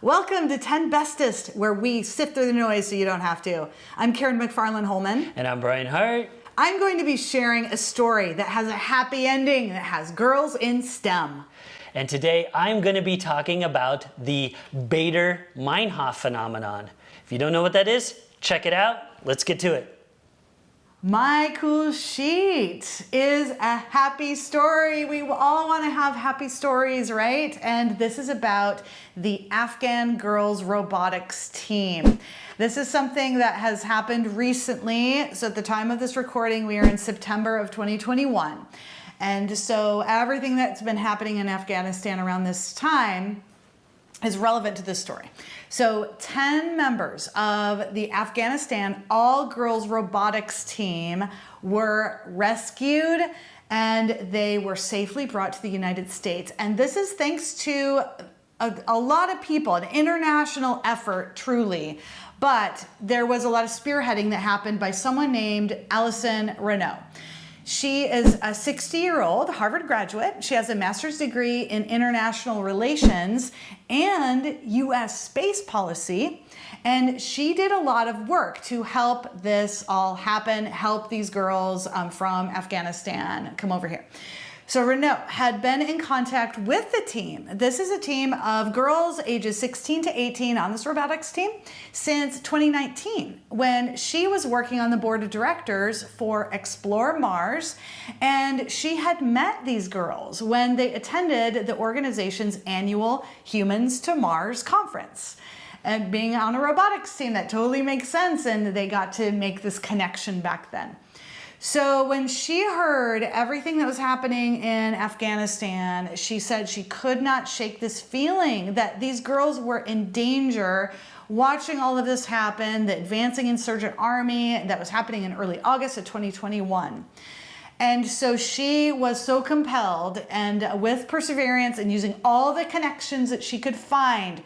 Welcome to 10 Bestest, where we sift through the noise so you don't have to. I'm Karen McFarland-Holman. And I'm Brian Hart. I'm going to be sharing a story that has a happy ending, that has girls in STEM. And today I'm going to be talking about the Baader-Meinhof phenomenon. If you don't know what that is, check it out. Let's get to it. My cool sheet is a happy story. We all want to have happy stories, right? And this is about the Afghan girls robotics team. This is something that has happened recently. So at the time of this recording, we are in September of 2021. And so everything that's been happening in Afghanistan around this time is relevant to this story. So 10 members of the Afghanistan all-girls robotics team were rescued and they were safely brought to the United States. And this is thanks to a lot of people, an international effort, truly. But there was a lot of spearheading that happened by someone named Alison Renault. She is a 60-year-old Harvard graduate. She has a master's degree in international relations and U.S. space policy. And she did a lot of work to help this all happen, help these girls from Afghanistan come over here. So Renault had been in contact with the team. This is a team of girls ages 16 to 18 on this robotics team since 2019, when she was working on the board of directors for Explore Mars. And she had met these girls when they attended the organization's annual Humans to Mars conference. And being on a robotics team, that totally makes sense. And they got to make this connection back then. So when she heard everything that was happening in Afghanistan, she said she could not shake this feeling that these girls were in danger. Watching all of this happen, the advancing insurgent army that was happening in early August of 2021. And so she was so compelled, and with perseverance and using all the connections that she could find,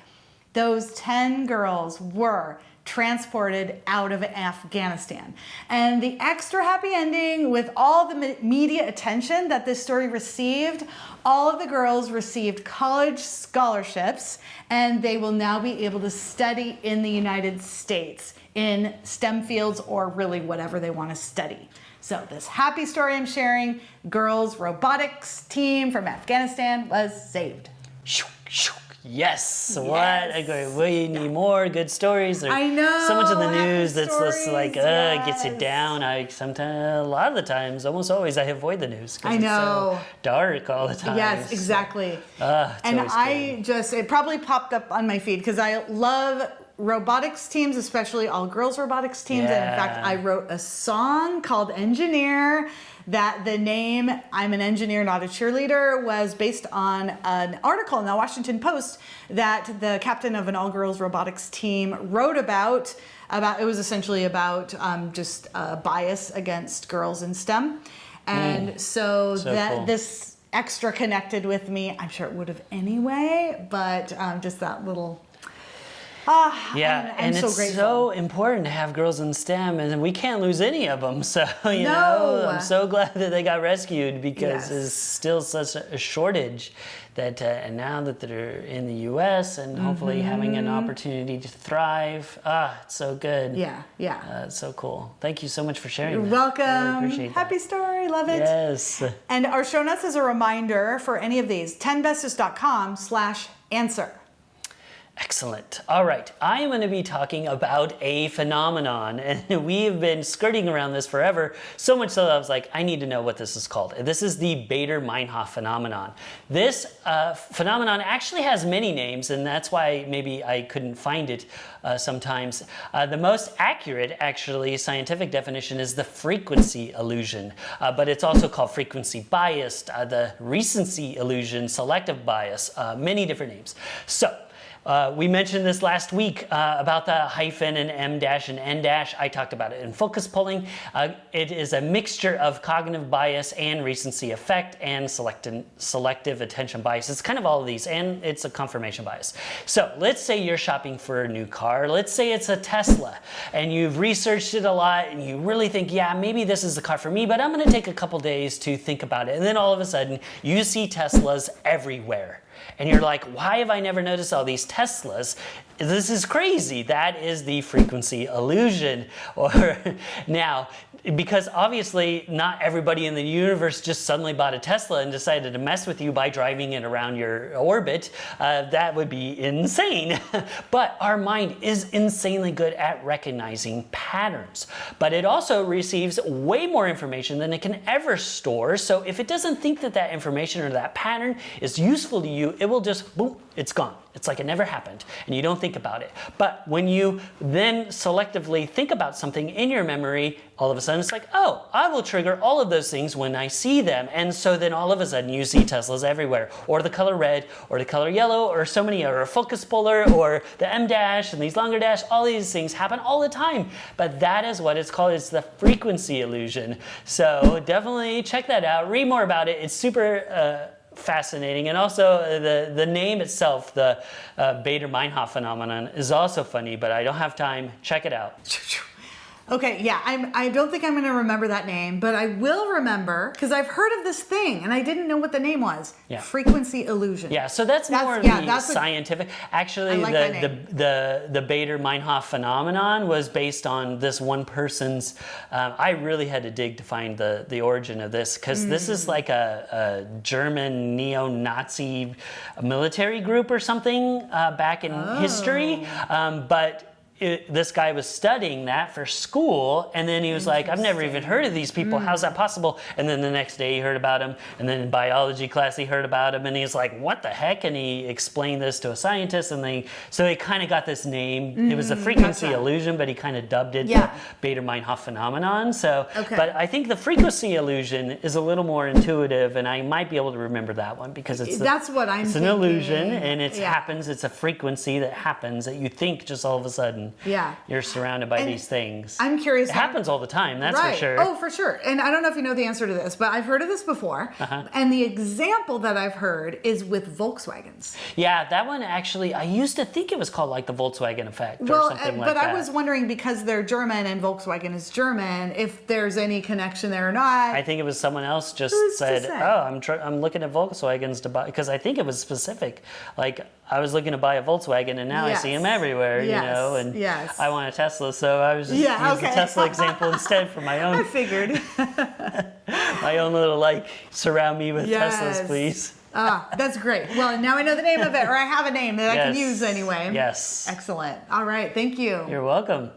those 10 girls were transported out of Afghanistan. And the extra happy ending, with all the media attention that this story received, all of the girls received college scholarships, and they will now be able to study in the United States in STEM fields, or really whatever they want to study. So this happy story I'm sharing, girls robotics team from Afghanistan was saved. Yes, what a great, we need more good stories. There's I know. so much of the news that's stories, just like, gets you down. A lot of the times, almost always, I avoid the news because it's so dark all the time. Yes, exactly. And it probably popped up on my feed because I love robotics teams, especially all girls robotics teams. Yeah. And in fact, I wrote a song called Engineer, that the name, I'm an engineer, not a cheerleader, was based on an article in the Washington Post that the captain of an all-girls robotics team wrote about. It was essentially about just bias against girls in STEM. And so cool. This extra connected with me. I'm sure it would have anyway, but just that little... and so it's grateful. So important to have girls in STEM, and we can't lose any of them. So, you know, I'm so glad that they got rescued, because there's still such a shortage that, and now that they're in the U.S. and hopefully having an opportunity to thrive, it's so good. It's so cool. Thank you so much for sharing. You're that. welcome. Really appreciate Happy story. Love it. Yes. And our show notes as a reminder for any of these, 10bestest.com/answer. Excellent. All right, I am going to be talking about a phenomenon, and we've been skirting around this forever, so much so that I was like, I need to know what this is called. This is the Baader-Meinhof phenomenon. This phenomenon actually has many names, and that's why maybe I couldn't find it sometimes. The most accurate, actually, scientific definition is the frequency illusion, but it's also called frequency biased, the recency illusion, selective bias, many different names. So, we mentioned this last week about the hyphen and M dash and N dash. I talked about it in focus pulling. It is a mixture of cognitive bias and recency effect and selective attention bias. It's kind of all of these, and it's a confirmation bias. So let's say you're shopping for a new car. Let's say it's a Tesla, and you've researched it a lot, and you really think, yeah, maybe this is the car for me, but I'm going to take a couple days to think about it. And then all of a sudden, you see Teslas everywhere. And you're like, why have I never noticed all these Teslas? This is crazy. That is the frequency illusion. Or now, because obviously not everybody in the universe just suddenly bought a Tesla and decided to mess with you by driving it around your orbit. That would be insane. But our mind is insanely good at recognizing patterns. But it also receives way more information than it can ever store. So if it doesn't think that that information or that pattern is useful to you, it will just, boom, it's gone. It's like it never happened, and you don't think about it. But when you then selectively think about something in your memory, all of a sudden it's like, oh, I will trigger all of those things when I see them. And so then all of a sudden you see Teslas everywhere, or the color red, or the color yellow, or so many, or a focus puller, or the M dash, and these longer dash, all these things happen all the time. But that is what it's called. It's the frequency illusion. So definitely check that out. Read more about it. It's super fascinating. And also the name itself, the Baader-Meinhof phenomenon, is also funny, but I don't have time. Check it out. Okay, yeah, I don't think I'm going to remember that name, but I will remember, because I've heard of this thing, and I didn't know what the name was. Yeah. Frequency illusion. Yeah, so that's more the scientific. Actually, like the Baader-Meinhof phenomenon was based on this one person's. I really had to dig to find the origin of this, because this is like a German neo-Nazi military group or something back in history, but. This guy was studying that for school, and then he was like, I've never even heard of these people. How's that possible? And then the next day he heard about him, and then in biology class he heard about him, and he's like, what the heck? And he explained this to a scientist, and so he kind of got this name. It was a frequency illusion, but he kind of dubbed it the Baader-Meinhof phenomenon. So, but I think the frequency illusion is a little more intuitive, and I might be able to remember that one, because it's an illusion, and it happens. It's a frequency that happens that you think just all of a sudden. You're surrounded by these things. I'm curious. It happens all the time, that's for sure. Oh, for sure. And I don't know if you know the answer to this, but I've heard of this before. And the example that I've heard is with Volkswagens. Yeah, that one actually, I used to think it was called like the Volkswagen effect or something like that. But I was wondering, because they're German and Volkswagen is German, if there's any connection there or not. I think it was someone else just said, oh, I'm looking at Volkswagens to buy, because I think it was specific. Like, I was looking to buy a Volkswagen, and now I see them everywhere, you know, and I want a Tesla, so I was just using the Tesla example instead for my own. I figured. My own little, like, surround me with Teslas, please. That's great. Well, now I know the name of it, or I have a name that I can use anyway. Yes. Excellent. All right. Thank you. You're welcome.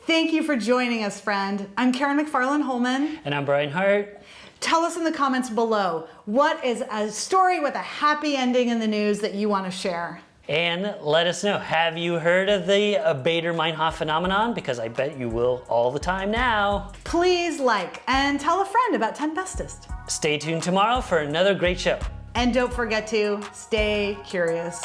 Thank you for joining us, friend. I'm Karen McFarland-Holman. And I'm Brian Hart. Tell us in the comments below, what is a story with a happy ending in the news that you want to share? And let us know, have you heard of the Baader-Meinhof phenomenon? Because I bet you will all the time now. Please like and tell a friend about 10 Bestest. Stay tuned tomorrow for another great show. And don't forget to stay curious.